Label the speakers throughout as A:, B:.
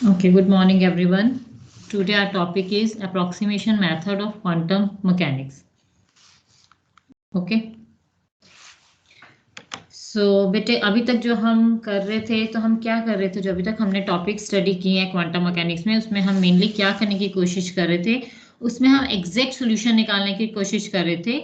A: Okay, good morning everyone. Today our topic is approximation method of quantum mechanics. Okay. बेटे अभी तक जो हम कर रहे थे तो हम क्या कर रहे थे, जो अभी तक हमने टॉपिक स्टडी किए हैं क्वांटम मैकेनिक्स में, उसमें हम मेनली क्या करने की कोशिश कर रहे थे, उसमें हम एग्जैक्ट सॉल्यूशन निकालने की कोशिश कर रहे थे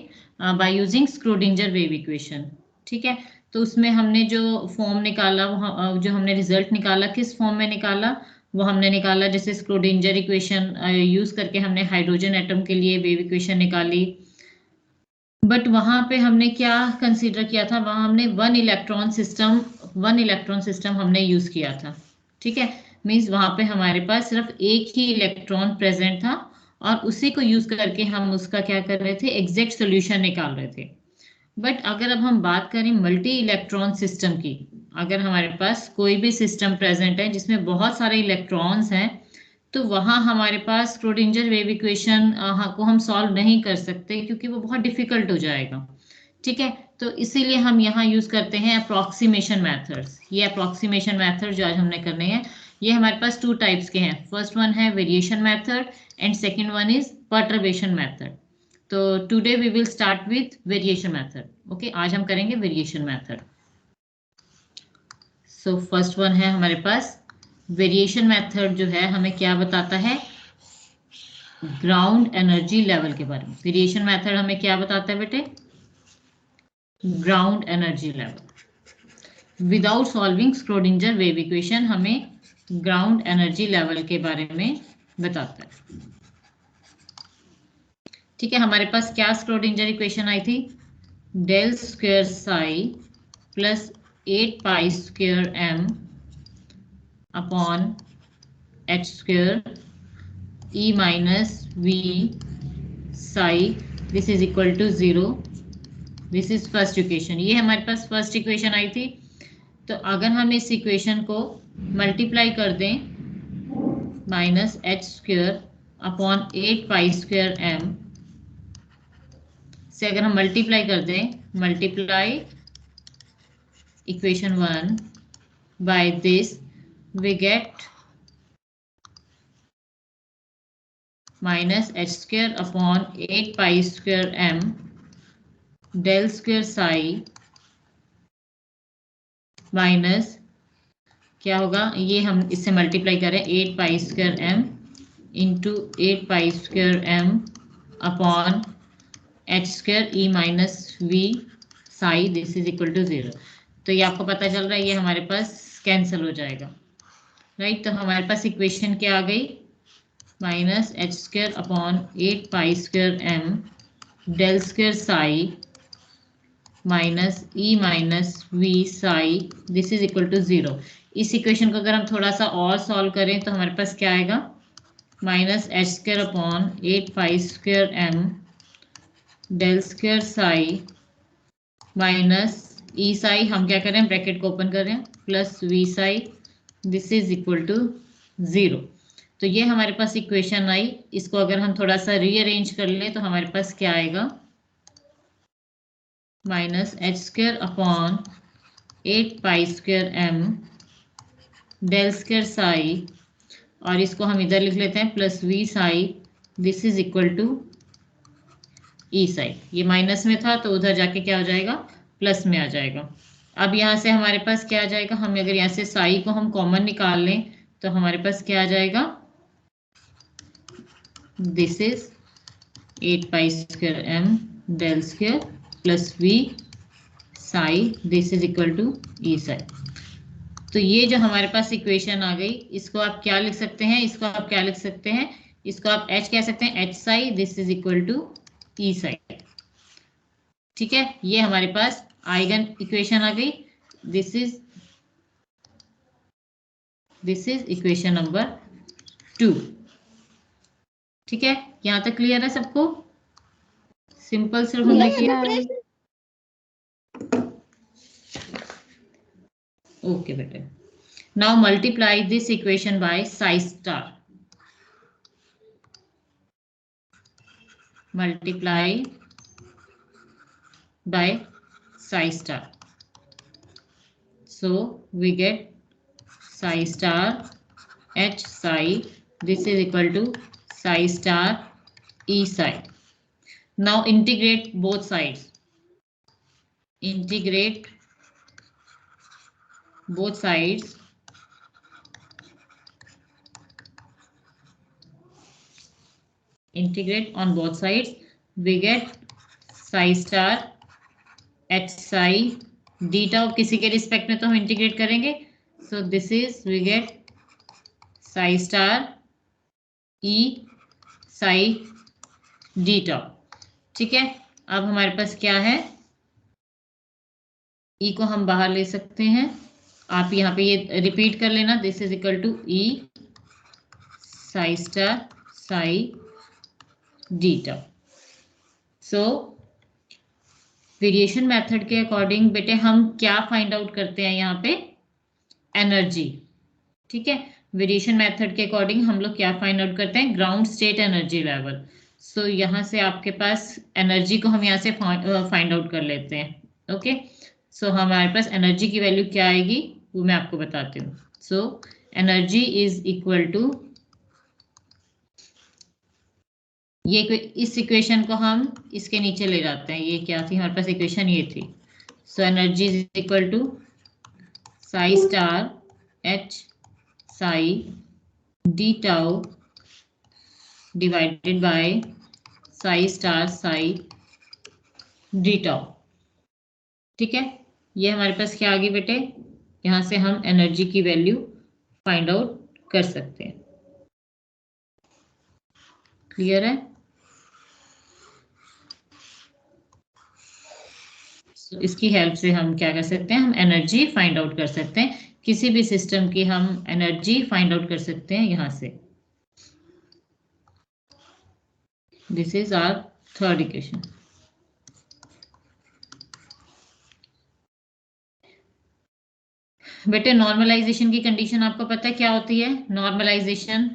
A: by using Schrödinger wave equation. ठीक है, तो उसमें हमने जो फॉर्म निकाला, वो जो हमने रिजल्ट निकाला किस फॉर्म में निकाला, वो हमने निकाला जैसे स्क्रोडिंजर इक्वेशन यूज करके हमने हाइड्रोजन एटम के लिए वेव इक्वेशन निकाली। बट वहां पे हमने क्या कंसीडर किया था, वहां हमने वन इलेक्ट्रॉन सिस्टम हमने यूज किया था। ठीक है, मींस वहां पे हमारे पास सिर्फ एक ही इलेक्ट्रॉन प्रेजेंट था और उसी को यूज करके हम उसका क्या कर रहे थे, एग्जैक्ट सॉल्यूशन निकाल रहे थे। बट अगर अब हम बात करें मल्टी इलेक्ट्रॉन सिस्टम की, अगर हमारे पास कोई भी सिस्टम प्रेजेंट है जिसमें बहुत सारे इलेक्ट्रॉन्स हैं, तो वहां हमारे पास स्क्रोडिंजर वेव इक्वेशन को हम सॉल्व नहीं कर सकते क्योंकि वो बहुत डिफिकल्ट हो जाएगा। ठीक है, तो इसीलिए हम यहाँ यूज करते हैं अप्रोक्सीमेशन मेथड्स। ये अप्रोक्सीमेशन मेथड जो आज हमने करने हैं, ये हमारे पास टू टाइप्स के हैं। फर्स्ट वन है variation method and second one is perturbation method. तो today we will start with variation method. Okay, आज हम करेंगे variation method. So first one है हमारे पास वेरिएशन मेथड, जो है हमें क्या बताता है, ग्राउंड एनर्जी लेवल के बारे में। वेरिएशन मेथड हमें क्या बताता है बेटे, ground energy level. Without solving Schrödinger wave equation हमें ग्राउंड एनर्जी लेवल के बारे में बताता है। ठीक है, हमारे पास क्या स्क्रोडिंजर इक्वेशन आई थी, del square psi plus 8 pi square m upon h square e minus v psi, this is equal to 0। This is first equation, ये हमारे पास फर्स्ट इक्वेशन आई थी। तो अगर हम इस इक्वेशन को मल्टीप्लाई कर दें minus H square upon 8 pi square m से, अगर हम मल्टीप्लाई कर दें, multiply equation 1 by this, we get minus H square upon 8 pi square M del square psi minus क्या होगा, ये हम इससे मल्टीप्लाई करें 8 pi square m into 8 pi square m upon h square e minus v psi, this is equal to 0। तो ये आपको पता चल रहा है, ये हमारे पास कैंसिल हो जाएगा। राइट, तो हमारे पास इक्वेशन क्या आ गई, minus H square upon 8 pi square M del square psi minus e minus v psi, this is equal to 0। इस इक्वेशन को अगर हम थोड़ा सा और सॉल्व करें तो हमारे पास क्या आएगा, minus H square upon 8 pi square M del square psi minus E psi, हम क्या करें, ब्रैकेट को ओपन करें, plus V psi, this is equal to 0। तो ये हमारे पास इक्वेशन आई। इसको अगर हम थोड़ा सा रीअरेंज कर ले तो हमारे पास क्या आएगा, minus H square upon 8 pi square M del square psi, और इसको हम इधर लिख लेते हैं plus V psi, this is equal to E psi. ये माइनस में था तो उधर जाके क्या हो जाएगा, प्लस में आ जाएगा। अब यहाँ से हमारे पास क्या आ जाएगा, हम अगर यहाँ से साई को हम कॉमन निकाल लें तो हमारे पास क्या आ जाएगा, this is 8 pi square M del square plus V psi, this is equal to E psi. तो ये जो हमारे पास इक्वेशन आ गई, इसको आप क्या लिख सकते हैं, इसको आप क्या लिख सकते हैं, इसको आप एच कह सकते हैं, H psi, this is equal to E psi. ठीक है, ये हमारे पास आइगन इक्वेशन आ गई। This is equation number 2। ठीक है, यहां तक क्लियर है सबको, सिंपल सिर्फ हमने किया। ओके बेटे, now multiply this equation by psi star, multiply by psi star. So we get psi star H psi, this is equal to psi star E psi. Now integrate both sides. Integrate both sides. Integrate on both sides. We get psi star H psi d tau. किसी के respect में तो हम integrate करेंगे. So this is we get psi star E psi d tau. ठीक है. अब हमारे पास क्या है, E को हम बाहर ले सकते हैं. आप यहाँ पे ये रिपीट कर लेना. This is equal to E psi star psi d tau. So variation method के अकॉर्डिंग बेटे हम क्या फाइंड आउट करते हैं यहाँ पे, एनर्जी. ठीक है. वेरिएशन मेथड के अकॉर्डिंग हम लोग क्या फाइंड आउट करते हैं, ग्राउंड स्टेट एनर्जी लेवल. सो यहाँ से आपके पास एनर्जी को हम यहाँ से फाइंड आउट कर लेते हैं. ओके. सो हमारे पास एनर्जी की वैल्यू क्या आएगी वो मैं आपको बताती हूँ. So energy is equal to, ये इस इक्वेशन को हम इसके नीचे ले जाते हैं. ये क्या थी हमारे पास इक्वेशन, ये थी. So energy is equal to psi star H psi d tau divided by psi star psi d tau. ठीक है. ये हमारे पास क्या आ गई बेटे, यहां से हम एनर्जी की वैल्यू फाइंड आउट कर सकते हैं. क्लियर है. तो इसकी हेल्प से हम क्या कर सकते हैं, हम एनर्जी फाइंड आउट कर सकते हैं. किसी भी सिस्टम की हम एनर्जी फाइंड आउट कर सकते हैं यहां से. This is our third equation. बेटे नॉर्मलाइजेशन की कंडीशन आपको पता है क्या होती है. Normalization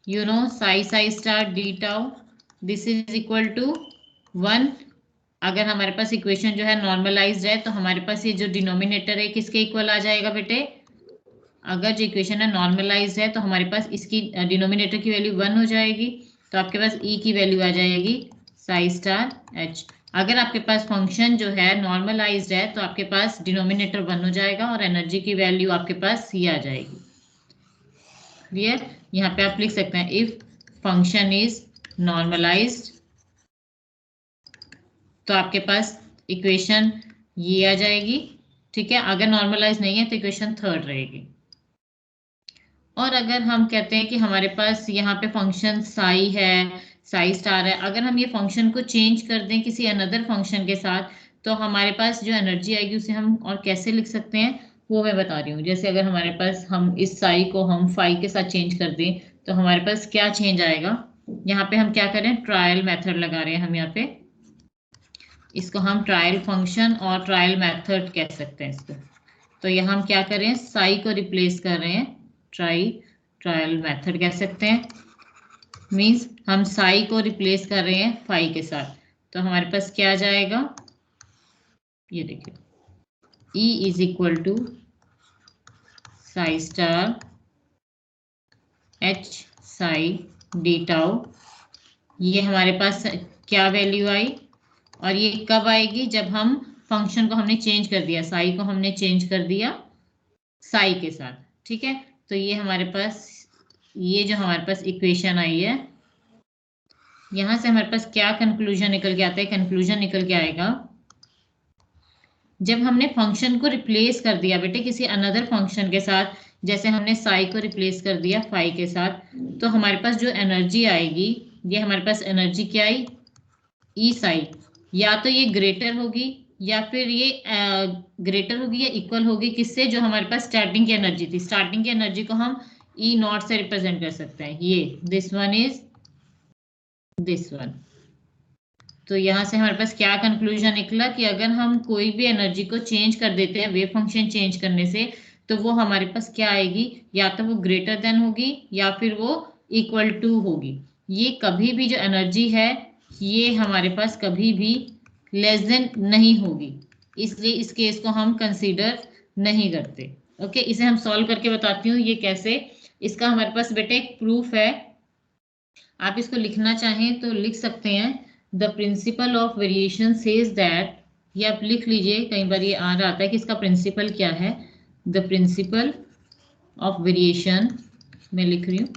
A: you know psi star d tau, this is equal to 1. अगर हमारे पास इक्वेशन जो है नॉर्मलाइज्ड है तो हमारे पास ये जो डिनोमिनेटर है किसके इक्वल आ जाएगा बेटे, अगर जो इक्वेशन है नॉर्मलाइज्ड है तो हमारे पास इसकी डिनोमिनेटर की वैल्यू 1 हो जाएगी. तो आपके पास E की वैल्यू आ जाएगी psi स्टार H. अगर आपके पास फंक्शन जो है नॉर्मलाइज्ड है तो आपके पास डिनोमिनेटर 1 हो जाएगा और एनर्जी की वैल्यू आपके पास C आ जाएगी. क्लियर. यहाँ पे आप लिख सकते हैं इफ फंक्शन इज नॉर्मलाइज्ड, तो आपके पास इक्वेशन ये आ जाएगी. ठीक है. अगर नॉर्मलाइज नहीं है तो इक्वेशन थर्ड रहेगी. और अगर हम कहते हैं कि हमारे पास यहाँ पे फंक्शन साई है, साई स्टार है, अगर हम ये फंक्शन को चेंज कर दें किसी अनदर फंक्शन के साथ तो हमारे पास जो एनर्जी आएगी उसे हम और कैसे लिख सकते हैं वो मैं बता रही हूँ. जैसे अगर हमारे पास हम इस साई को हम फाई के साथ चेंज कर दें तो हमारे पास क्या चेंज आएगा. यहाँ पे हम क्या करें, ट्रायल मेथड लगा रहे हैं हम. यहाँ पे इसको हम ट्रायल फंक्शन और ट्रायल मेथड कह सकते हैं इसको. तो यहाँ हम क्या करें, साई को रिप्लेस कर रहे हैं ट्रायल मेथड कह सकते हैं. मींस हम साई को रिप्लेस कर रहे हैं फाई के साथ. तो हमारे पास क्या आ जाएगा, ये देखिए E is equal to psi star H psi d tau. ये हमारे पास क्या वैल्यू आई और ये कब आएगी, जब हम फंक्शन को हमने चेंज कर दिया, साई को हमने चेंज कर दिया साई के साथ. ठीक है. तो ये हमारे पास, ये जो हमारे पास इक्वेशन आई है, यहां से हमारे पास क्या कंक्लूजन निकल के आता है, कंक्लूजन निकल के आएगा जब हमने फंक्शन को रिप्लेस कर दिया बेटे किसी अनदर फंक्शन के साथ, जैसे हमने साई को रिप्लेस कर दिया फाई के साथ, तो हमारे पास जो एनर्जी आएगी, ये हमारे पास एनर्जी क्या आई, ई साई. या तो ये ग्रेटर होगी या फिर ये ग्रेटर होगी या इक्वल होगी किससे, जो हमारे पास स्टार्टिंग की एनर्जी थी. स्टार्टिंग की एनर्जी को हम ई नॉट से रिप्रेजेंट कर सकते हैं. ये this one is this one. तो यहाँ से हमारे पास क्या कंक्लूजन निकला कि अगर हम कोई भी एनर्जी को चेंज कर देते हैं वेव फंक्शन चेंज करने से, तो वो हमारे पास क्या आएगी, या तो वो ग्रेटर देन होगी या फिर वो इक्वल टू होगी. ये कभी भी जो एनर्जी है ये हमारे पास कभी भी लेस देन नहीं होगी. इसलिए इस केस को हम कंसीडर नहीं करते. ओके. इसे हम सॉल्व करके बताती हूँ ये कैसे. इसका हमारे पास बेटे एक प्रूफ है, आप इसको लिखना चाहें तो लिख सकते हैं। The principle of variation says that, ये आप लिख लीजिए, कई बार ये आ जाता है कि इसका प्रिंसिपल क्या है। द प्रिंसिपल ऑफ वेरिएशन, मैं लिख रही हूँ,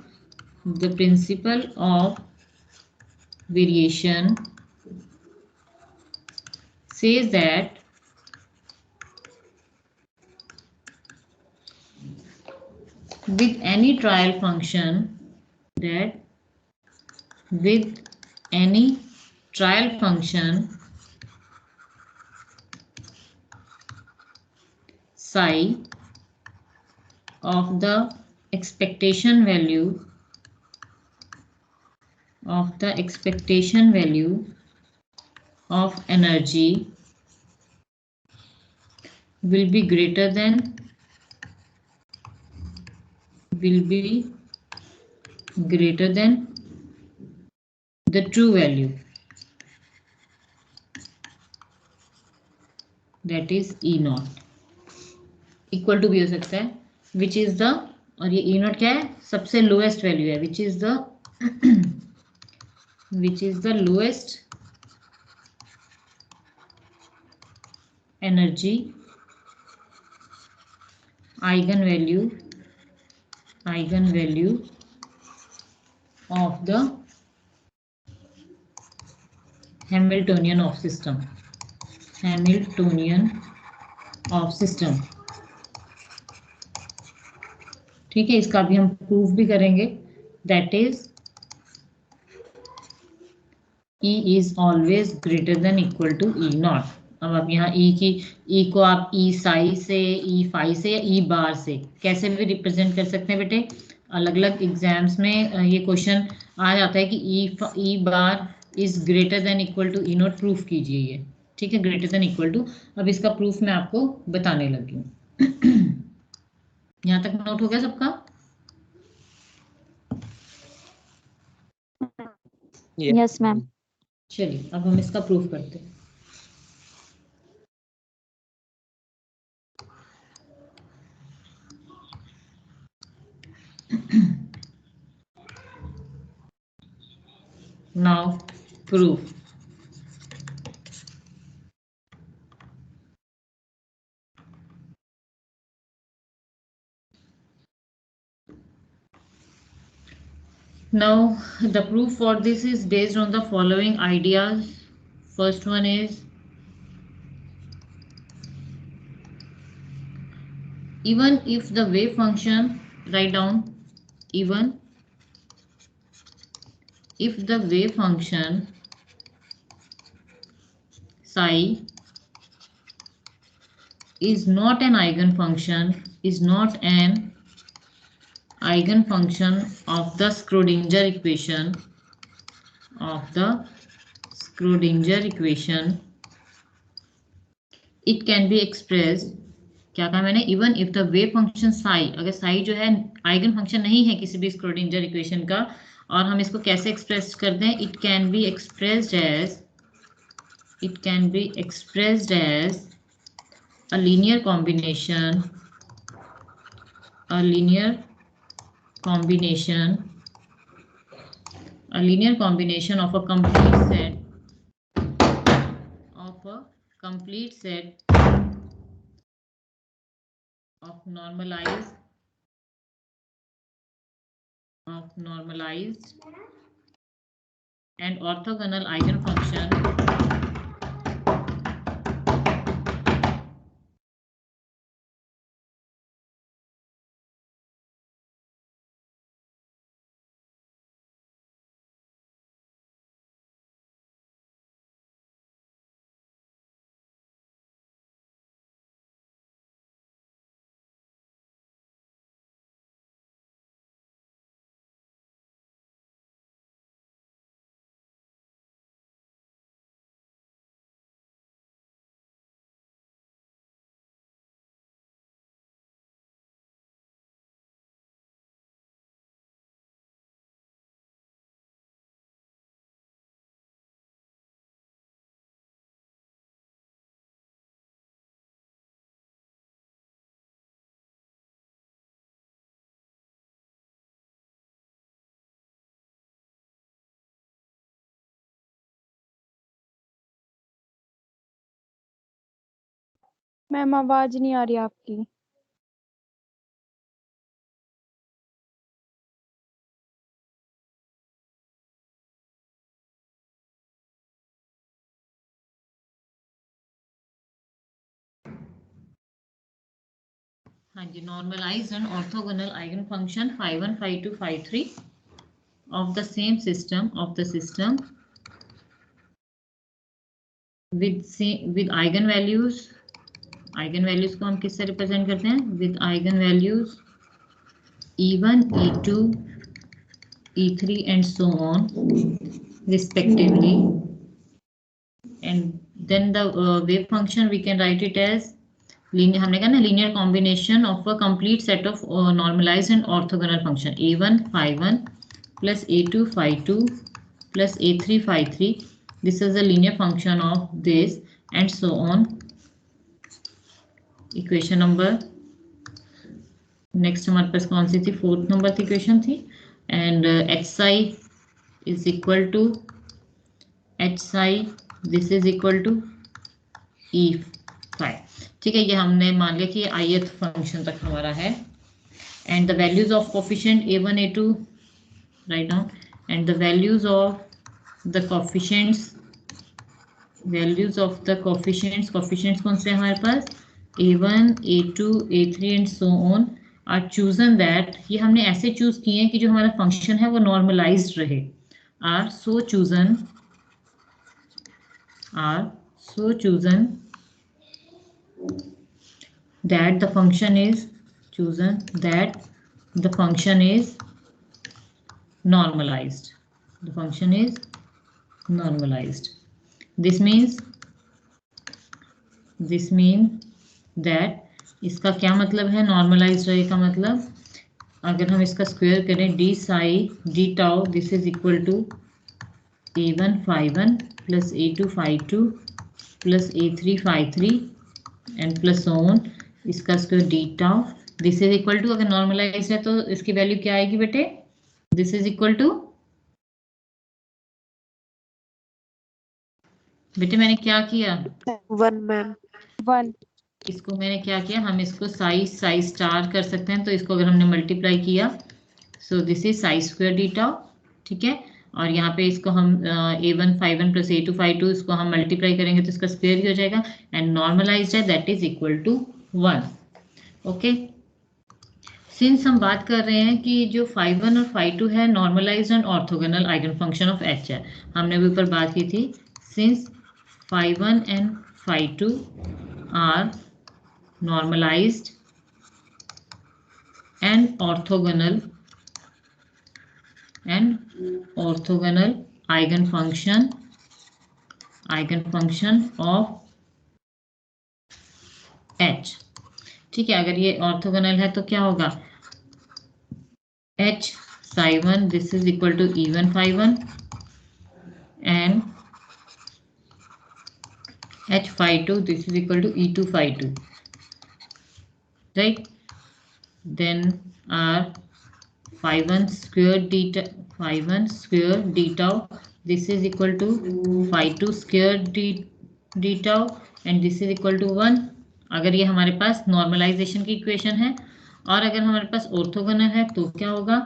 A: the principle of variation says that with any trial function, that with any trial function psi of the expectation value of energy will be greater than the true value, that is E naught, equal to भी हो सकता है, which is the, और ये E naught क्या है, सबसे lowest value है, which is the lowest energy eigenvalue of the Hamiltonian of system, ठीक है। इसका भी हम प्रूफ भी करेंगे, that is E is always greater than equal to E naught। अब आप यहाँ E को आप E साई से, E फाई से या E बार से कैसे भी रिप्रेजेंट कर सकते हैं बेटे। अलग अलग एग्जाम्स में ये क्वेश्चन आ जाता है कि E bar is greater than equal to E naught, proof कीजिए ये, ठीक है, ग्रेटर देन इक्वल टू। अब इसका प्रूफ मैं आपको बताने लगी हूँ। यहाँ तक नोट हो गया सबका?
B: Yes ma'am.
A: चलिए अब हम इसका प्रूफ करते हैं। Now proof. Now the proof for this is based on the following ideas. First one is, even if the wave function, write down, even if the wave function psi is not an eigenfunction of the Schrodinger equation, it can be expressed, क्या कहा मैंने, even if the wave function psi, अगर साई जो है eigen function नहीं है किसी भी स्क्रोडिंजर इक्वेशन का, और हम इसको कैसे एक्सप्रेस करते हैं, it can be expressed as a linear combination of a complete set of normalized and orthogonal eigenfunction
B: ma'am आवाज नहीं आ रही आपकी।
A: हाँ जी, normalized and orthogonal eigenfunction phi 1, phi 2, phi 3 of the same system with eigenvalues को हम किससे represent करते हैं? with eigenvalues e1, e2, e3 and so on respectively, and then the wave function we can write it as linear, हमने कहा ना, linear combination of a complete set of normalized and orthogonal function a1 phi 1 plus a2 phi 2 plus a3 phi 3. This is a linear function of this and so on. Equation number next हमारे पास कौन सी थी? 4th number की equation थी, and h psi is equal to h psi, this is equal to e phi. ठीक है, ये हमने मान लिया कि ith फंक्शन तक हमारा है, and the values of coefficient a1 a2 write down, and the values of the coefficients coefficients कौन से हमारे पास? a1 a2 a3 and so on are chosen that, ये हमने ऐसे चूज किए हैं कि जो हमारा फंक्शन है वो नॉर्मलाइज्ड रहे, are so chosen that the function is normalized. This means that, इसका क्या मतलब है नॉर्मलाइज्ड रहे का मतलब? अगर हम इसका स्क्वायर करें d psi d tau, this is equal to a1 phi 1 plus a2 phi 2 plus a3 phi 3 and plus so on, इसका square d tau, this is equal to, अगर नॉर्मलाइज है तो इसकी वैल्यू क्या आएगी बेटे? दिस इज इक्वल टू, बेटे मैंने क्या किया?
B: 1 मैम 1।
A: इसको मैंने क्या किया, हम इसको साई स्टार कर सकते हैं, तो इसको अगर हमने मल्टीप्लाई किया, so this is Sai square d tau, ठीक है। और यहाँ पे इसको हम a1 phi 1 plus a2 phi 2 इसको हम मल्टीप्लाई करेंगे तो इसका स्क्वायर ही हो जाएगा, एंड नॉर्मलाइज्ड है, that is equal to 1। Okay, since हम बात कर रहे हैं कि जो phi 1 और phi 2 है normalized and orthogonal eigen function of h है, हमने भी ऊपर बात की थी, since phi 1 and phi 2 are normalized and orthogonal eigenfunction of h, ठीक है। अगर ये ऑर्थोगोनल है तो क्या होगा? h psi 1 this is equal to e1 phi 1 and h phi 2 this is equal to e2 phi 2, right? Then our phi 1 square d tau this is equal to phi 2 square d tau and this is equal to 1। अगर ये हमारे पास normalisation की equation है, और अगर हमारे पास orthogonal है तो क्या होगा?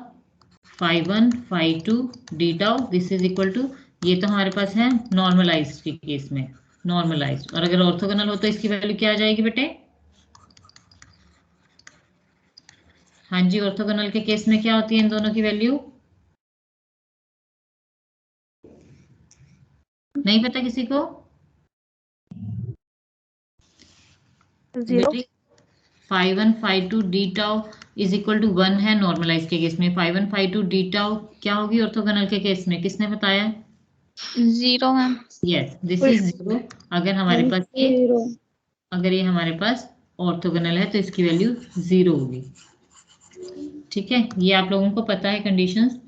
A: phi 1 phi 2 d tau this is equal to, ये तो हमारे पास है नॉर्मलाइज्ड के केस में, नॉर्मलाइज्ड, और अगर ऑर्थोगोनल हो तो इसकी वैल्यू क्या आ जाएगी बेटे? हाँ जी, ऑर्थोगोनल के केस में क्या होती है इन दोनों की वैल्यू? नहीं पता किसी को?
B: 0
A: phi 1 phi 2 d tau is equal to 1 है नॉर्मलाइज के केस में, phi 1 phi 2 d tau क्या होगी ऑर्थोगोनल के केस में? किसने बताया?
B: 0 मैम।
A: Yes, this is 0। अगर हमारे पास ये हमारे पास ऑर्थोगोनल है तो इसकी वैल्यू 0 होगी, ठीक है। ये आप लोगों को पता है कंडीशंस।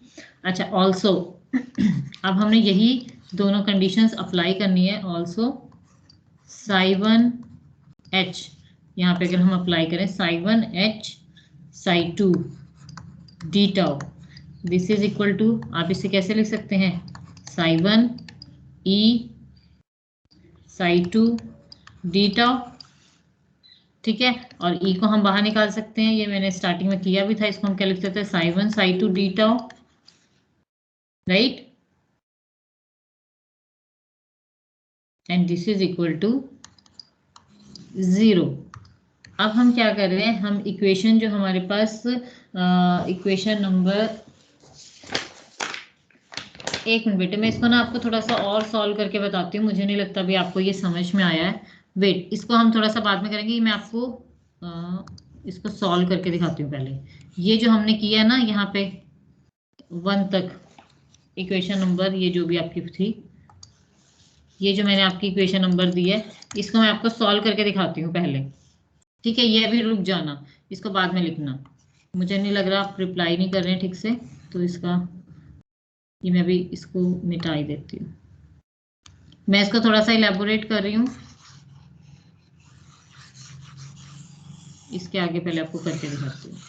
A: अच्छा, ऑल्सो अब हमने यही दोनों कंडीशंस अप्लाई करनी है। ऑल्सो psi 1 h, यहाँ पे अगर हम अप्लाई करें psi 1 h psi 2 d tau this is equal to, आप इसे कैसे लिख सकते हैं? psi 1 e psi 2 d tau ठीक है, और ई को हम बाहर निकाल सकते हैं, ये मैंने स्टार्टिंग में किया भी था। इसको हम क्या लिख सकते हैं, psi 1 psi 2 d tau, right, and this is equal to 0। अब हम क्या कर रहे हैं, हम इक्वेशन जो हमारे पास इक्वेशन नंबर, एक मिनट बेटे, मैं इसको ना आपको थोड़ा सा और सॉल्व करके बताती हूँ, मुझे नहीं लगता अभी आपको ये समझ में आया है। वेट, इसको हम थोड़ा सा बाद में करेंगे, मैं आपको इसको सॉल्व करके दिखाती हूँ पहले। ये जो हमने किया है ना यहाँ पे 1 तक इक्वेशन नंबर, ये जो भी आपकी थी, ये जो मैंने आपकी इक्वेशन नंबर दी है, इसको मैं आपको सॉल्व करके दिखाती हूँ पहले। ठीक है, ये अभी रुक जाना, इसको बाद में लिखना। मुझे नहीं लग रहा आप रिप्लाई नहीं कर रहे हैं ठीक से, तो इसका ये मैं भी इसको मिटा ही देती हूँ। मैं इसको थोड़ा सा इलेबोरेट कर रही हूँ, इसके आगे पहले आपको करके दिखाती हूँ।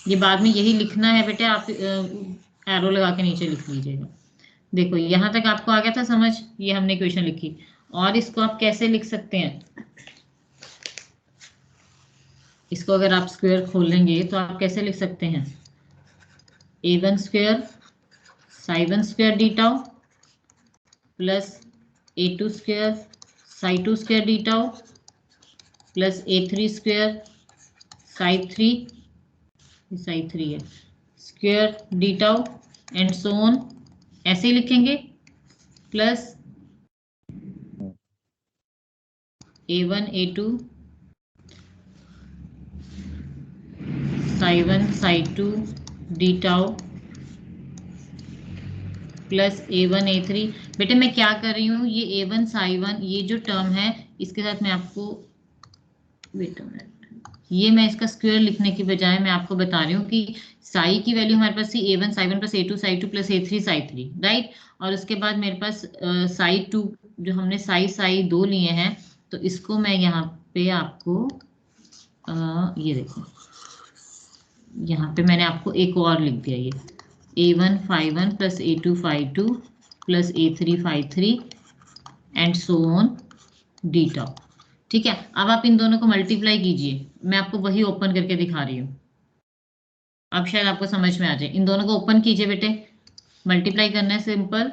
A: ये बाद में यही लिखना है बेटे, आप एरो लगा के नीचे लिख लीजिएगा। देखो यहां तक आपको आ गया था समझ, ये हमने क्वेश्चन लिखी। और इसको आप कैसे लिख सकते हैं, इसको अगर आप स्क्वायर खोलेंगे तो आप कैसे लिख सकते हैं, a1 square Sai 1 square d tau plus a2 square Sai 2 square d tau plus a3 square Sai 3 है square d tau and so on, ऐसे ही लिखेंगे। Plus a1 a2 Sai 1 psi 2 d tau plus a1 a3। बेटे मैं क्या कर रही हूँ, ये a1 साई 1 ये जो टर्म है, इसके साथ मैं आपको, वेट अ मिनट, ये मैं इसका स्क्वायर लिखने की बजाय मैं आपको बता रही हूँ कि साई की वैल्यू हमारे पास थी a1 psi 1 plus a2 psi 2 plus a3 Sai 3, right. और उसके बाद मेरे पास साई 2, जो हमने साई 2 लिए हैं, तो इसको मैं यहाँ पे आपको ये देखो, यहाँ पे मैंने आपको एक और लिख दिया, ये a1 phi 1 plus a2 phi 2 plus a3 phi 3 and so on d tau. ठीक है, अब आप इन दोनों को मल्टीप्लाई कीजिए, मैं आपको वही ओपन करके दिखा रही हूँ, अब शायद आपको समझ में आ जाए। इन दोनों को ओपन कीजिए बेटे, मल्टीप्लाई करना है सिंपल,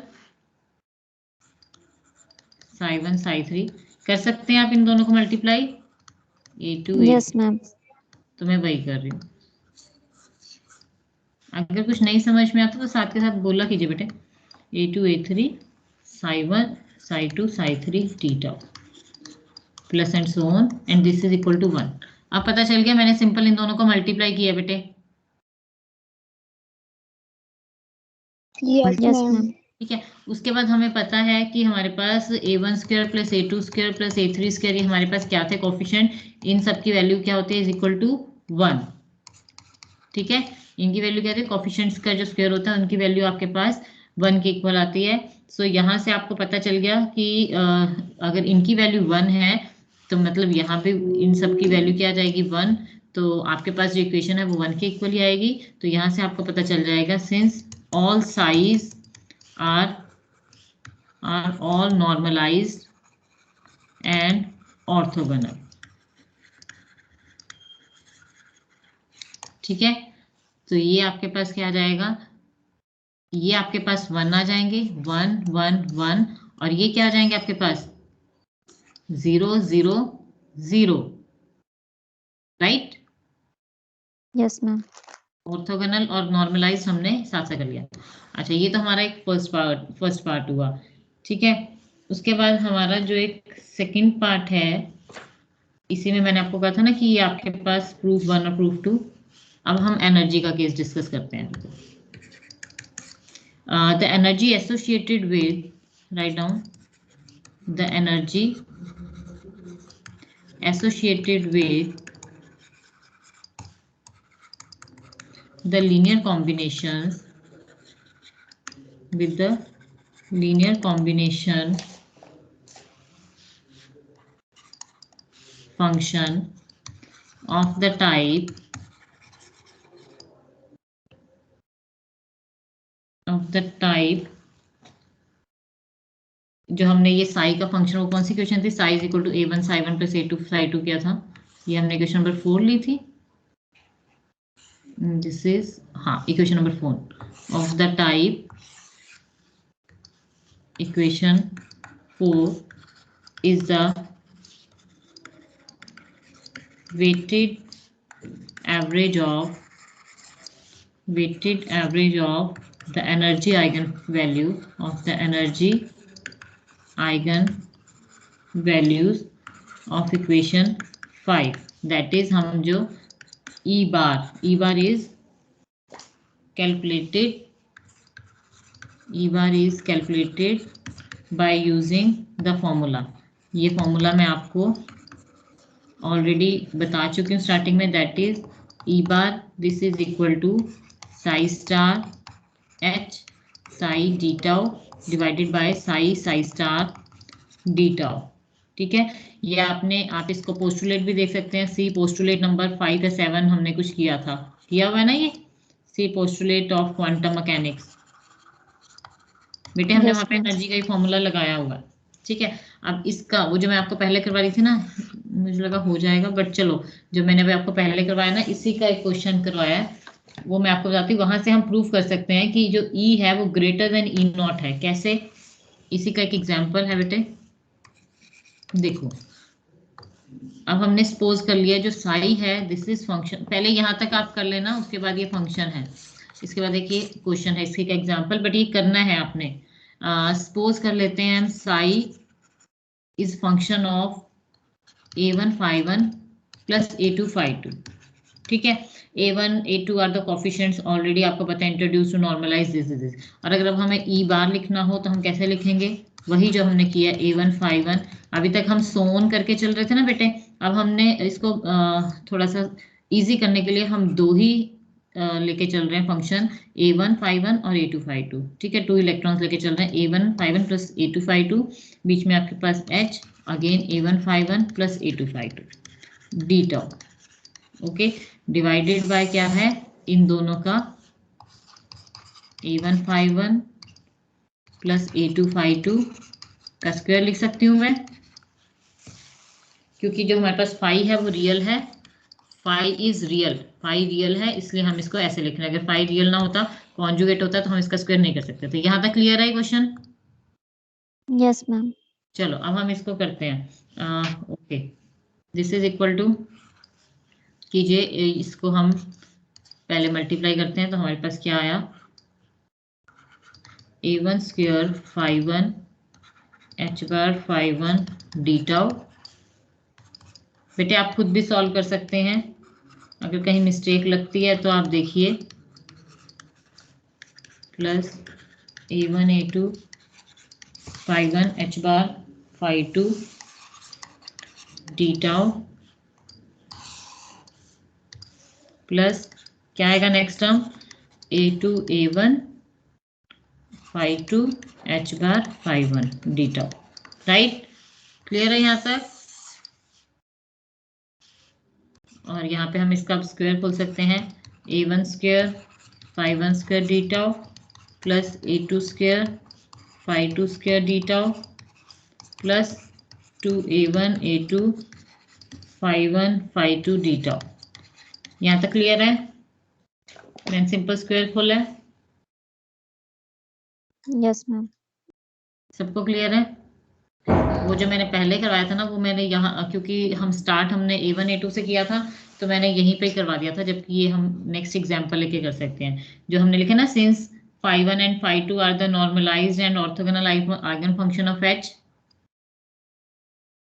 A: साई 1 साई 3 कर सकते हैं आप इन दोनों को multiply, a2
B: yes
A: a3,
B: ma'am.
A: तो मैं वही कर रही हूँ। अगर कुछ नहीं समझ में आता तो साथ के साथ बोला कीजिए बेटे, a2 a3 psi 1 psi 2 psi 3 d tau plus and so on and this is equal to 1। अब पता चल गया, मैंने सिंपल इन दोनों को मल्टीप्लाई किया बेटे।
B: Yes ma'am.
A: ठीक है, उसके बाद हमें पता है कि हमारे पास a1 square plus a2 square plus a3 square, ये हमारे पास क्या थे कोफिशिएंट, इन सब की वैल्यू क्या होती है, इज इक्वल टू 1। ठीक है, इनकी वैल्यू क्या थी, कोफिशिएंट्स का जो स्क्वायर होता है उनकी वैल्यू आपके पास 1 के इक्वल आती है। सो यहाँ से आपको पता चल गया कि अगर इनकी वैल्यू 1 है तो मतलब यहाँ पे इन सब की वैल्यू क्या आ जाएगी, 1। तो आपके पास जो इक्वेशन है वो 1 के इक्वल ही आएगी। तो यहाँ से आपको पता चल जाएगा, since all size are all normalized and orthogonal। ठीक है, तो ये आपके पास क्या आ जाएगा, ये आपके पास 1 आ जाएंगे, 1 1 1, और ये क्या आ जाएंगे आपके पास 0 0 0, राइट।
B: Yes ma'am.
A: ऑर्थोगोनल और नॉर्मलाइज हमने साथ साथ कर लिया। अच्छा, ये तो हमारा एक फर्स्ट पार्ट हुआ। ठीक है, उसके बाद हमारा जो एक सेकंड पार्ट है, इसी में मैंने आपको कहा था ना कि ये आपके पास प्रूफ 1 और प्रूफ 2। अब हम एनर्जी का केस डिस्कस करते हैं। The energy associated with, write down, the energy associated with the linear combination, with the linear combination function of the type जो हमने ये साई का फंक्शन, वो कौन सी क्वेश्चन थी, psi is equal to A1 psi 1 plus A2 psi 2 क्या था, ये हमने क्वेश्चन नंबर 4 ली थी। दिस इज, हाँ, equation number 4 of the type equation 4 is the weighted average of the energy eigenvalue of the energy eigenvalues of equation 5, that is हम जो E bar is calculated by using the formula। ये formula मैं आपको already बता चुकी हूँ starting में, that is e bar this is equal to psi star h psi d tau divided by psi star d tau. ठीक है, ये आप इसको पोस्टुलेट भी देख सकते हैं, सी पोस्टुलेट नंबर 5 या 7 हमने कुछ किया हुआ है ना, ये सी पोस्टुलेट ऑफ क्वांटम मैकेनिक्स। बेटे हमने
B: Yes,
A: वहां पे
B: ma'am.
A: एनर्जी का ही फॉर्मूला लगाया हुआ है। ठीक है, अब इसका वो जो मैं आपको पहले करवा रही थी ना, मुझे लगा हो जाएगा, बट चलो, जो मैंने अभी आपको पहले करवाया ना, इसी का एक क्वेश्चन करवाया है, वो मैं आपको बताती हूँ। वहां से हम प्रूव कर सकते हैं कि जो ई है वो ग्रेटर देन ई नॉट है। कैसे, इसी का एक एग्जाम्पल है बेटे, देखो। अब हमने सपोज कर लिया जो साई है दिस इज फंक्शन, पहले यहाँ तक आप कर लेना, उसके बाद ये फंक्शन है, इसके बाद देखिए क्वेश्चन है, इसके का एग्जाम्पल, बट ये करना है आपने। सपोज कर लेते हैं हम Sai is function of A1 phi1 plus A2 phi2। ठीक है, A1 A2 are the coefficients, already आपको पता है, इंट्रोड्यूस टू नॉर्मलाइज दिस। और अगर अब हमें ई बार लिखना हो तो हम कैसे लिखेंगे, वही जो हमने किया A1 phi1। अभी तक हम सोन करके चल रहे थे ना बेटे, अब हमने इसको थोड़ा सा इजी करने के लिए हम दो ही लेके चल रहे हैं फंक्शन, A1 phi1 और A2 phi2। ठीक है, 2 इलेक्ट्रॉन्स लेके चल रहे हैं, A1 phi1 plus A2 phi2, बीच में आपके पास H, again A1 phi1 plus A2 phi2 D tau. Okay, divided by क्या है, इन दोनों का A1 phi1 plus A2 phi2 का स्क्वायर लिख सकती हूँ मैं, क्योंकि जो हमारे पास फाई है वो रियल है, phi is real, phi real है, इसलिए हम इसको ऐसे लिख रहे हैं। अगर फाई रियल ना होता, कॉन्जुगेट होता, तो हम इसका स्क्वायर नहीं कर सकते थे। यहाँ तक क्लियर है क्वेश्चन?
B: Yes, ma'am.
A: चलो अब हम इसको करते हैं। Okay, this is equal to, कीजिए इसको हम पहले मल्टीप्लाई करते हैं, तो हमारे पास क्या आया, A1 स्क्वायर phi1 H बार phi1 डी टाउ। बेटे आप खुद भी सॉल्व कर सकते हैं, अगर कहीं मिस्टेक लगती है तो आप देखिए, plus A1 A2 phi1 H बार phi2 डी टाउ, प्लस क्या आएगा next term, A2 A1 phi2 H बार phi1 D tau. Right, clear है यहाँ तक? और यहाँ पे हम इसका स्क्वायर खोल सकते हैं, A1 square phi1 square d tau plus A2 square phi2 square d tau plus 2A1 A2 phi1 phi2 D tau. यहाँ तक क्लियर है? मैंने सिंपल स्क्वायर खोला है,
B: Yes, ma'am.
A: सबको क्लियर है? वो जो मैंने पहले करवाया था ना, वो मैंने यहाँ, क्योंकि हम स्टार्ट हमने A1 A2 से किया था, तो मैंने यहीं पे करवा दिया था, जबकि ये हम नेक्स्ट एग्जांपल लेके कर सकते हैं। जो हमने लिखे ना, since phi1 and phi2 are the normalized and orthogonal eigen function of H।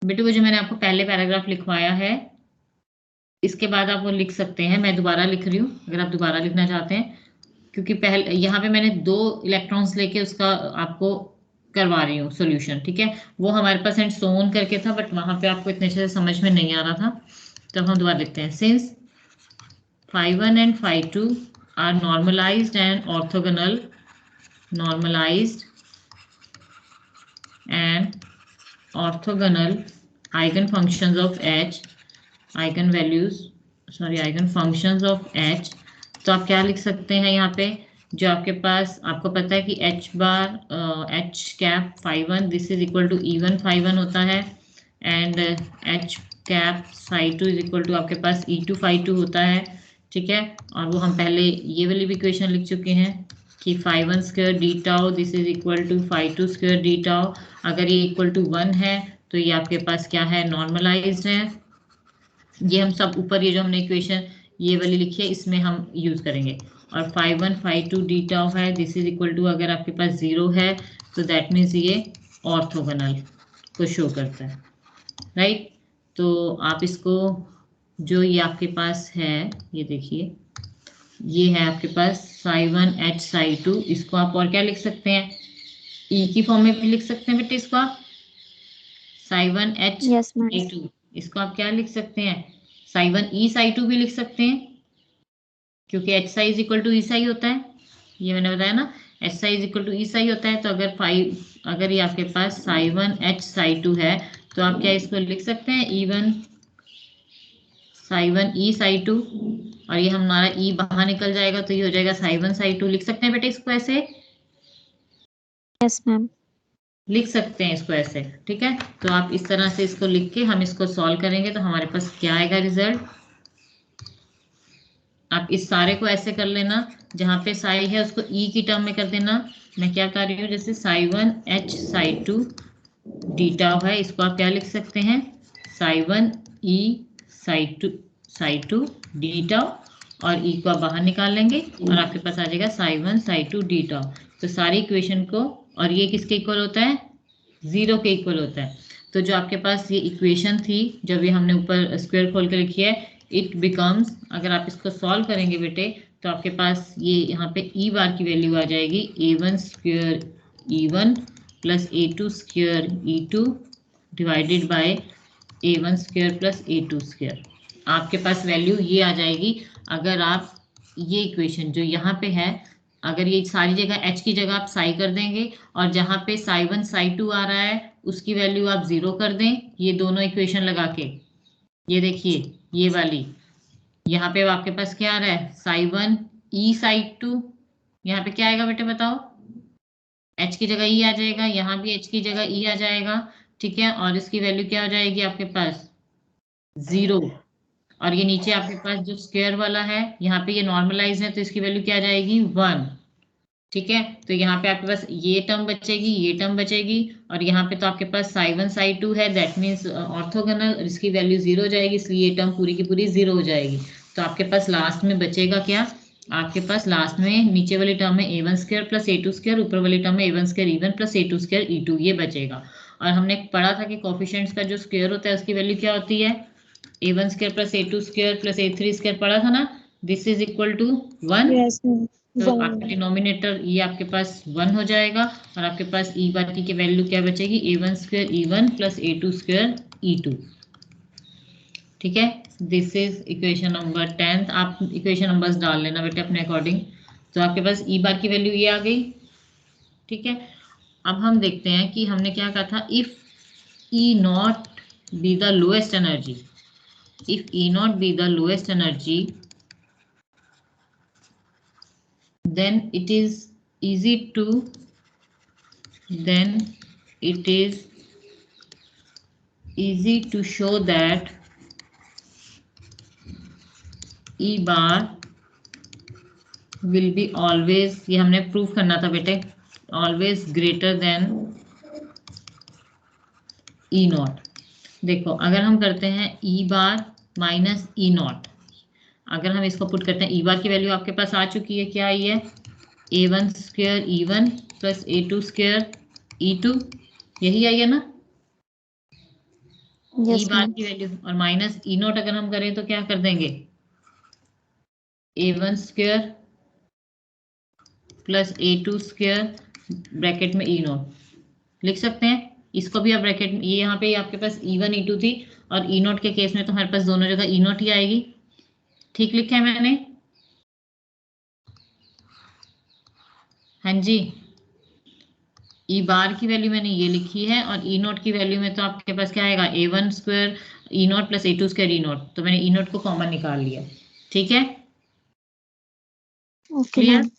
A: बेटे वो जो मैंने आपको पहले पैराग्राफ लिखवाया है, इसके बाद आप वो लिख सकते हैं, मैं दोबारा लिख रही हूँ अगर आप दोबारा लिखना चाहते हैं, क्योंकि पहले यहाँ पे मैंने 2 इलेक्ट्रॉन्स लेके उसका आपको करवा रही हूँ सॉल्यूशन। ठीक है, वो हमारे पास एंड सोन करके था, बट वहां पे आपको इतने अच्छे से समझ में नहीं आ रहा था, तब हम दोबारा लिखते हैं, since phi1 and phi2 are normalized and orthogonal, normalized and orthogonal eigen functions of H, eigen values, sorry eigen functions of H, तो आप क्या लिख सकते हैं यहाँ पे, जो आपके पास, आपको पता है कि H bar H cap phi1 this is equal to E1 phi1 होता है, and H cap psi2 is equal to आपके पास E2 phi2 होता है, ठीक है। और वो हम पहले ये वाली भी इक्वेशन लिख चुके हैं कि phi1 square d tau this is equal to phi2 square d tau. अगर ये इक्वल टू 1 है तो ये आपके पास क्या है, नॉर्मलाइज्ड है। ये हम सब ऊपर ये जो हमने इक्वेशन ये वाली लिखी है इसमें हम यूज करेंगे। और phi1 phi2 डी टाउ है दिस इज इक्वल टू, अगर आपके पास 0 है तो दैट मीन्स ये ऑर्थोगोनल को शो करता है, राइट। तो आप इसको, जो ये आपके पास है, ये देखिए, ये है आपके पास psi1 h psi2, इसको आप और क्या लिख सकते हैं, ई की फॉर्म में भी लिख सकते हैं बेटे इसको आप, psi1 h
B: Yes, ma'am.
A: psi2, इसको आप क्या लिख सकते हैं, psi1 e psi2 भी लिख सकते हैं, क्योंकि H psi is equal to E psi होता है, ये मैंने बताया ना, H psi is equal to E psi होता है। तो अगर ये आपके पास psi1 h psi2 है तो आप क्या इसको लिख सकते हैं, E1 psi1 e psi2, और ये हमारा e बाहर निकल जाएगा तो ये हो जाएगा psi1 psi2। लिख सकते हैं बेटे इसको ऐसे,
B: Yes, ma'am.
A: लिख सकते हैं इसको ऐसे, ठीक है। तो आप इस तरह से इसको लिख के हम इसको सॉल्व करेंगे तो हमारे पास क्या आएगा रिजल्ट। आप इस सारे को ऐसे कर लेना, जहां पे साई है उसको ई की टर्म में कर देना। मैं क्या कर रही हूँ, जैसे psi1 h psi2 D tau है, इसको आप क्या लिख सकते हैं, psi1 e psi2 D tau, और ई को आप बाहर निकाल लेंगे और आपके पास आ जाएगा psi1 psi2 डी टाउ। तो सारी इक्वेशन को, और ये किसके इक्वल होता है, 0 के इक्वल होता है। तो जो आपके पास ये इक्वेशन थी, जब ये हमने ऊपर स्क्वायर खोल के लिखी है, इट बिकम्स, अगर आप इसको सॉल्व करेंगे बेटे तो आपके पास ये यहाँ पे ई बार की वैल्यू आ जाएगी a1 square E1 plus a2 square E2 divided by a1 square plus a2 square. आपके पास वैल्यू ये आ जाएगी। अगर आप ये इक्वेशन जो यहाँ पे है, अगर ये सारी जगह h की जगह आप साई कर देंगे और जहाँ पे psi1 psi2 आ रहा है उसकी वैल्यू आप 0 कर दें, ये दोनों इक्वेशन लगा के, ये देखिए ये वाली, यहाँ पे आपके पास क्या आ रहा है, psi1 e psi2, यहाँ पे क्या आएगा बेटे बताओ, h की जगह e आ जाएगा, यहाँ भी h की जगह e आ जाएगा, ठीक है। और इसकी वैल्यू क्या हो जाएगी आपके पास, 0। और ये नीचे आपके पास जो स्क्वायर वाला है, यहाँ पे ये नॉर्मलाइज है तो इसकी वैल्यू क्या आ जाएगी, 1, ठीक है। तो यहाँ पे आपके पास ये टर्म बचेगी, ये टर्म बचेगी, और यहाँ पे तो आपके पास psi1 psi2 है, दैट मीन्स ऑर्थोगोनल, इसकी वैल्यू 0 हो जाएगी, इसलिए ये टर्म पूरी की पूरी 0 हो जाएगी। तो आपके पास लास्ट में बचेगा क्या, आपके पास लास्ट में नीचे वाली टर्म में a1 square plus a2 square, ऊपर वाली टर्म में a1 square E1 plus a2 square E2, ये बचेगा। और हमने पढ़ा था कि कोफिशिएंट्स का जो स्क्वायर होता है उसकी वैल्यू क्या होती है, a1 square plus a2 square plus a3 square, पढ़ा था ना, this is equal to 1।
B: Yes, ma'am.
A: तो आपका डिनोमिनेटर ये आपके पास 1 हो जाएगा, और आपके पास ई बाकी की वैल्यू क्या बचेगी, a1 square E1 plus a2 square E2, ठीक है। This is equation number 10। आप इक्वेशन नंबर्स डाल लेना बेटे अपने अकॉर्डिंग। तो आपके पास ई बार की वैल्यू ये आ गई, ठीक है। अब हम देखते हैं कि हमने क्या कहा था, if E not be the lowest energy, if E not be the lowest energy then it is easy to show that E bar will be always, ये हमने प्रूफ करना था बेटे, always greater than E not. देखो अगर हम करते हैं E bar minus E not, अगर हम इसको पुट करते हैं, ई बार की वैल्यू आपके पास आ चुकी है, क्या आई है, a1 square E1 plus a2 square E2, यही आई है ना,
B: Yes,
A: ई बार
B: ma'am.
A: की वैल्यू, और माइनस ई नॉट अगर हम करें तो क्या कर देंगे, a1 square plus a2 square bracket में ई नॉट, लिख सकते हैं इसको भी आप ब्रैकेट में, ये यहाँ पे आपके पास E1 E2 थी, और ई नॉट के केस में तो हमारे पास दोनों जगह ई नॉट ही आएगी, ठीक लिखा है मैंने, हाँ जी। ई बार की वैल्यू मैंने ये लिखी है, और ई नॉट की वैल्यू में तो आपके पास क्या आएगा, a1 square E not plus a2 square E not, तो मैंने ई नॉट को कॉमन निकाल लिया, ठीक है,
B: Okay,
A: clear.
B: ma'am.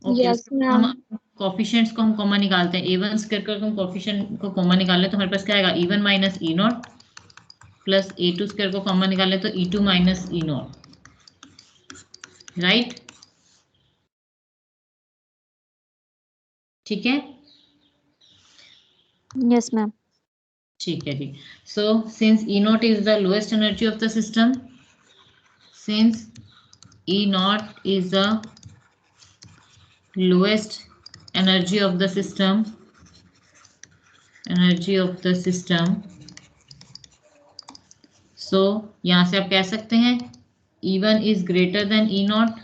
A: Okay,
B: Yes,
A: हम
B: ma'am.
A: कोफिशिएंट्स को हम कॉमन निकालते हैं। ए1 स्क्वायर कर हम कोफिशिएंट को कॉमन निकाल ले तो हमारे पास क्या आएगा, E1 minus E not plus A2 square को कॉमन निकाल ले तो E2 minus E not, right. ठीक है,
B: Yes, ma'am.
A: ठीक है जी। So since E naught is the lowest energy of the system, since E naught is the lowest energy of the system, so यहां से आप कह सकते हैं E1 is greater than E not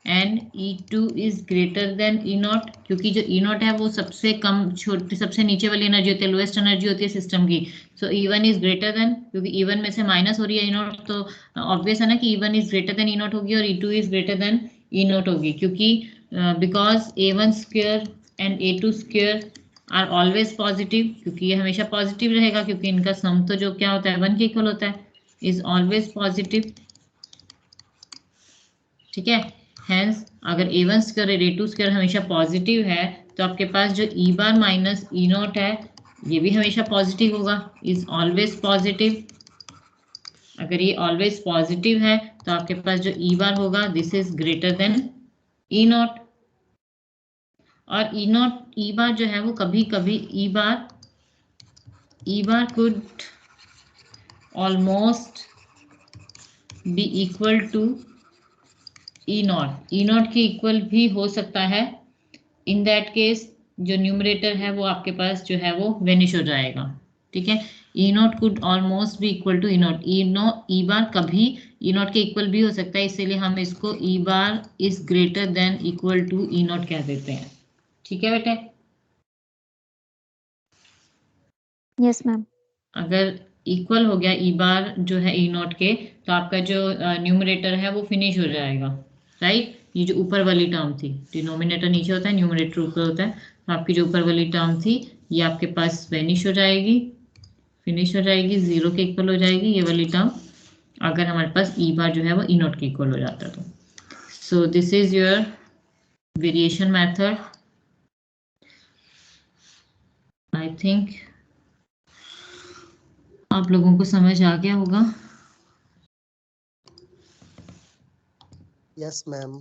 A: and E2 is greater than E not, क्योंकि जो E not है वो सबसे कम छोटी सबसे नीचे वाली एनर्जी होती है, लोएस्ट एनर्जी होती है सिस्टम की। सो E1 इज ग्रेटर देन, क्योंकि E1 में से माइनस हो रही है E नॉट, तो ऑब्वियस है ना कि E1 is greater than E naught होगी और E2 is greater than E naught होगी, क्योंकि because A1 square and A2 square are always positive, क्योंकि ये हमेशा पॉजिटिव रहेगा, क्योंकि इनका सम तो जो क्या होता है 1 के इक्वल होता है, इज ऑलवेज पॉजिटिव। ठीक है, हेंस अगर A1 स्क्वायर और A2 स्क्वायर हमेशा पॉजिटिव है तो आपके पास जो E bar minus E not है ये भी हमेशा पॉजिटिव होगा, इज ऑलवेज पॉजिटिव। अगर ये ऑलवेज पॉजिटिव है तो आपके पास जो E बार होगा this is greater than E naught, और ई बार जो है वो कभी कभी E bar could almost be equal to E naught के इक्वल भी हो सकता है। इन दैट केस जो न्यूमरेटर है वो आपके पास जो है वो वेनिश हो जाएगा। ठीक है, ई नॉट कुड ऑलमोस्ट भी इक्वल टू ई नॉट, ई बार कभी ई नॉट के इक्वल भी हो सकता है, इसीलिए हम इसको E bar is greater than equal to E naught कह देते हैं। ठीक है बेटे,
B: Yes, ma'am.
A: अगर इक्वल हो गया ई बार जो है ई नॉट के तो आपका जो न्यूमरेटर है वो फिनिश हो जाएगा, राइट। ये जो ऊपर वाली टर्म थी, डिनोमिनेटर नीचे होता है न्यूमरेटर ऊपर होता है, तो आपकी जो ऊपर वाली टर्म थी ये आपके पास वेनिश हो जाएगी, फिनिश हो जाएगी, जीरो के इक्वल हो जाएगी ये वाली टर्म, अगर हमारे पास ई बार जो है वो ई नॉट के इक्वल हो जाता है तो। So this is your variation method. I think आप लोगों को समझ आ गया होगा।
C: Yes, ma'am.